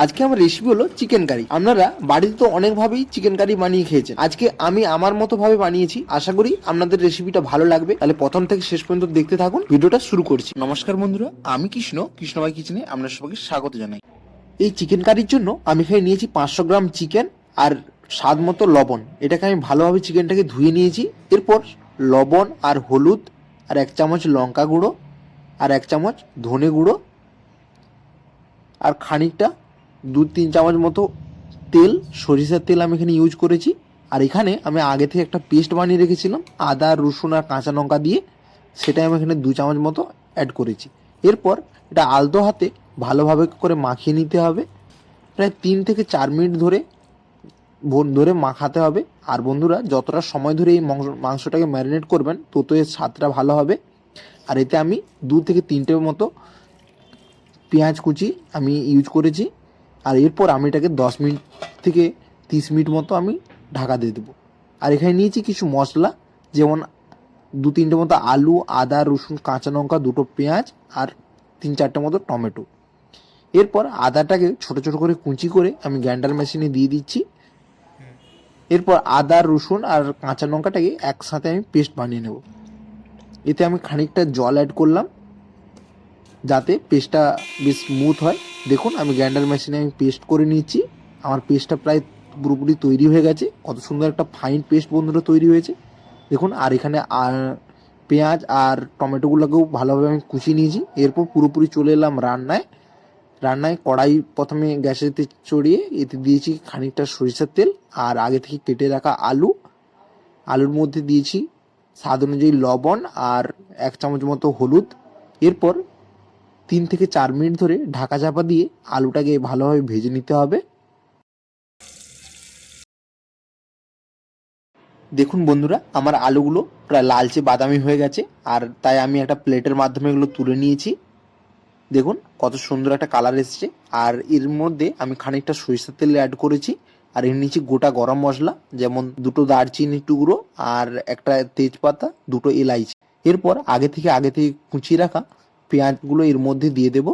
আজকে আমার রেসিপি হলো চিকেন কারি। আপনারা বাড়িতে তো অনেকভাবেই চিকেন কারি বানিয়ে খেয়েছেন। আজকে আমি আমার মতো ভাবে বানিয়েছি। আশা করি আপনাদের রেসিপিটা ভালো লাগবে। তাহলে প্রথম থেকে শেষ পর্যন্ত দেখতে থাকুন। ভিডিওটা শুরু করছি। নমস্কার বন্ধুরা, আমি কৃষ্ণভাই কিচেনে আপনার সবাইকে স্বাগত জানাই। এই চিকেন কারির জন্য আমি এখানে নিয়েছি 500 গ্রাম চিকেন আর স্বাদ মতো লবণ। এটাকে আমি ভালোভাবে চিকেনটাকে ধুয়ে নিয়েছি। এরপর লবণ আর হলুদ আর 1 চামচ লঙ্কা গুঁড়ো আর 1 চামচ ধনে গুঁড়ো আর খানিকটা 2-3 চামচ মতো তেল, সরিষার তেল আমি এখানে ইউজ করেছি। আর এখানে আমি আগে থেকে একটা পেস্ট বানিয়ে রেখেছিলাম আদা, রসুন আর কাঁচা লঙ্কা দিয়ে, সেটাই আমি এখানে 2 চামচ মতো অ্যাড করেছি। এরপর এটা আলতো হাতে ভালোভাবে করে মাখিয়ে নিতে হবে। প্রায় 3 থেকে 4 মিনিট ধরে মাখাতে হবে। আর বন্ধুরা, যতটা সময় ধরে এই মাংসটাকে ম্যারিনেট করবেন তত এর স্বাদটা ভালো হবে। আর এতে আমি 2 থেকে 3টে মতো পেঁয়াজ কুচি আমি ইউজ করেছি। আর এরপর আমি এটাকে 10 মিনিট থেকে 30 মিনিট মতো আমি ঢাকা দিয়ে দেবো। আর এখানে নিয়েছি কিছু মশলা, যেমন 2-3টে মতো আলু, আদা, রসুন, কাঁচা লঙ্কা, 2টো পেঁয়াজ আর 3-4টে মতো টমেটো। এরপর আদাটাকে ছোট ছোট করে কুচি করে আমি গ্রাইন্ডার মেশিনে দিয়ে দিচ্ছি। এরপর আদা, রসুন আর কাঁচা লঙ্কাটাকে একসাথে আমি পেস্ট বানিয়ে নেব। এতে আমি খানিকটা জল অ্যাড করলাম যাতে পেস্টটা বেশ স্মুথ হয়। দেখুন, আমি গ্রাইন্ডার মেশিনে আমি পেস্ট করে নিচ্ছি। আমার পেস্টটা প্রায় পুরোপুরি তৈরি হয়ে গেছে। কত সুন্দর একটা ফাইন পেস্ট বন্ধুরা তৈরি হয়েছে দেখুন। আর এখানে পেঁয়াজ আর টমেটোগুলোকেও ভালোভাবে আমি কুচিয়ে নিয়েছি। এরপর পুরোপুরি চলে এলাম রান্নায় কড়াই প্রথমে গ্যাসেতে চড়িয়ে এতে দিয়েছি খানিকটা সরিষার তেল আর আগে থেকে কেটে রাখা আলুর মধ্যে দিয়েছি স্বাদ অনুযায়ী লবণ আর 1 চামচ মতো হলুদ। এরপর 3 থেকে 4 মিনিট ধরে ঢাকা চাপা দিয়ে আলুটাকে ভালোভাবে ভেজে নিতে হবে। দেখুন বন্ধুরা, আমার আলুগুলো প্রায় লালচে বাদামি হয়ে গেছে। আর তাই আমি একটা প্লেটের মাধ্যমে এগুলো তুলে নিয়েছি। দেখুন কত সুন্দর একটা কালার এসেছে। আর এর মধ্যে আমি খানিকটা সরিষার তেল অ্যাড করেছি। আর এর নিচে গোটা গরম মশলা, যেমন 2টো দারচিনি টুকরো আর একটা তেজপাতা, 2টো এলাইচি। এরপর আগে থেকে কুচিয়ে রাখা পেঁয়াজগুলো এর মধ্যে দিয়ে দেব।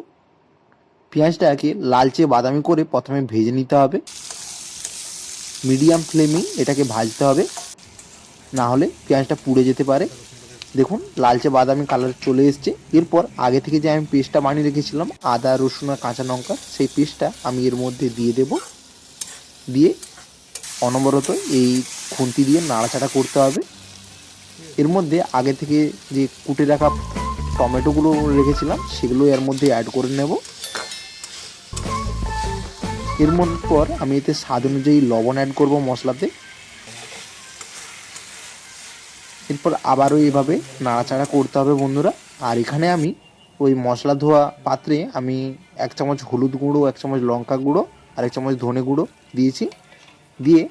পেঁয়াজটাকে লালচে বাদামি করে প্রথমে ভেজে নিতে হবে। মিডিয়াম ফ্লেমে এটাকে ভাজতে হবে, না হলে পেঁয়াজটা পুড়ে যেতে পারে। দেখুন লালচে বাদামি কালার চলে এসছে। এরপর আগে থেকে যে আমি পেস্টটা বানিয়ে রেখেছিলাম আদা, রসুন আর কাঁচা লঙ্কা, সেই পেস্টটা আমি এর মধ্যে দিয়ে দেব। দিয়ে অনবরত এই খুন্তি দিয়ে নাড়াচাড়া করতে হবে। এর মধ্যে আগে থেকে যে কুটে রাখা টমেটোগুলো রেখেছিলাম সেগুলো এর মধ্যে অ্যাড করে নেব। এর পর আমি এতে স্বাদ অনুযায়ী লবণ অ্যাড করব মশলাতে। এরপর আবারও এইভাবে নাড়াচাড়া করতে হবে বন্ধুরা। আর এখানে আমি ওই মশলা ধোয়া পাত্রে আমি 1 চামচ হলুদ গুঁড়ো, 1 চামচ লঙ্কা গুঁড়ো আর 1 চামচ ধনে গুঁড়ো দিয়েছি। দিয়ে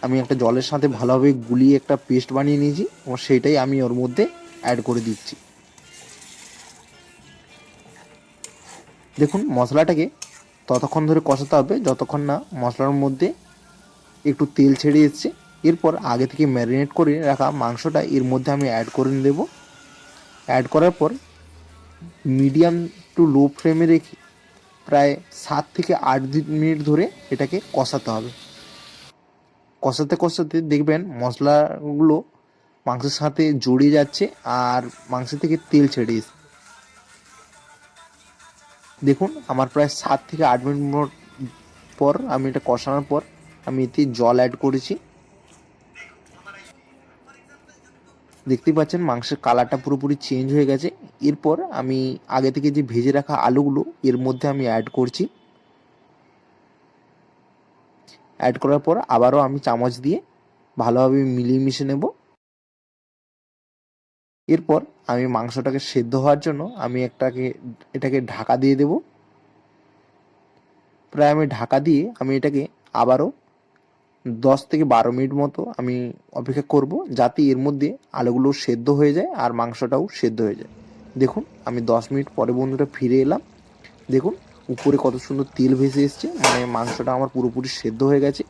আমি একটা জলের সাথে ভালোভাবে গুলিয়ে একটা পেস্ট বানিয়ে নিয়েছি এবং সেইটাই আমি ওর মধ্যে অ্যাড করে দিচ্ছি। দেখুন মশলাটাকে ততক্ষণ ধরে কষাতে হবে যতক্ষণ না মশলার মধ্যে একটু তেল ছেড়ে এসছে। এরপর আগে থেকে ম্যারিনেট করে রাখা মাংসটা এর মধ্যে আমি অ্যাড করে দেব। অ্যাড করার পর মিডিয়াম টু লো ফ্লেমে রেখে প্রায় 7 থেকে 8 মিনিট ধরে এটাকে কষাতে হবে। কষাতে দেখবেন মশলাগুলো মাংসের সাথে জড়িয়ে যাচ্ছে আর মাংস থেকে তেল ছেড়ে এসছে। দেখুন আমার প্রায় 7 থেকে 8 মিনিট পর আমি এটা কষানোর পর আমি এতে জল অ্যাড করেছি। দেখতেই পাচ্ছেন মাংসের কালারটা পুরোপুরি চেঞ্জ হয়ে গেছে। এরপর আমি আগে থেকে যে ভেজে রাখা আলুগুলো এর মধ্যে আমি অ্যাড করছি। অ্যাড করার পর আবারও আমি চামচ দিয়ে ভালোভাবে মিলিয়ে মিশে নেব। এরপর আমি মাংসটাকে সেদ্ধ হওয়ার জন্য আমি এটাকে ঢাকা দিয়ে দেব। প্রায় আমি ঢাকা দিয়ে আমি এটাকে আবারও 10 থেকে 12 মিনিট মতো আমি অপেক্ষা করব, যাতে এর মধ্যে আলুগুলো সেদ্ধ হয়ে যায় আর মাংসটাও সেদ্ধ হয়ে যায়। দেখুন আমি 10 মিনিট পরে বন্ধুরা ফিরে এলাম। দেখুন উপরে কত সুন্দর তেল ভেসে এসছে, মানে মাংসটা আমার পুরোপুরি সেদ্ধ হয়ে গেছে।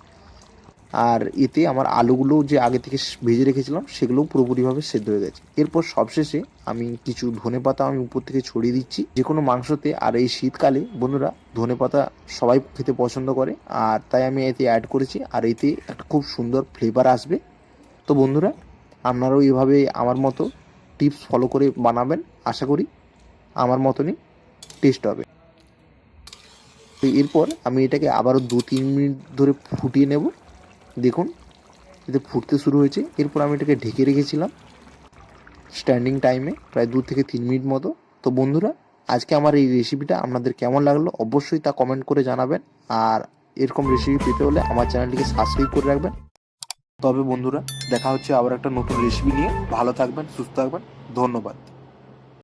আর এতে আমার আলুগুলো যে আগে থেকে ভেজে রেখেছিলাম সেগুলোও পুরোপুরিভাবে সেদ্ধ হয়ে গেছে। এরপর সবশেষে আমি কিছু ধনেপাতা আমি উপর থেকে ছড়িয়ে দিচ্ছি যে কোনো মাংসতে। আর এই শীতকালে বন্ধুরা ধনেপাতা সবাই খেতে পছন্দ করে, আর তাই আমি এতে অ্যাড করেছি। আর এতে একটা খুব সুন্দর ফ্লেভার আসবে। তো বন্ধুরা, আপনারাও এভাবে আমার মতো টিপস ফলো করে বানাবেন, আশা করি আমার মতনই টেস্ট হবে। তো এরপর আমি এটাকে আবারও 2-3 মিনিট ধরে ফুটিয়ে নেব। দেখুন এতে ফুটতে শুরু হয়েছে। এরপর আমি এটাকে ঢেকে রেখেছিলাম স্ট্যান্ডিং টাইমে প্রায় 2 থেকে 3 মিনিট মতো। তো বন্ধুরা, আজকে আমার এই রেসিপিটা আপনাদের কেমন লাগলো অবশ্যই তা কমেন্ট করে জানাবেন। আর এরকম রেসিপি পেতে হলে আমার চ্যানেলটিকে সাবস্ক্রাইব করে রাখবেন। তবে বন্ধুরা, দেখা হচ্ছে আবার একটা নতুন রেসিপি নিয়ে। ভালো থাকবেন, সুস্থ থাকবেন, ধন্যবাদ।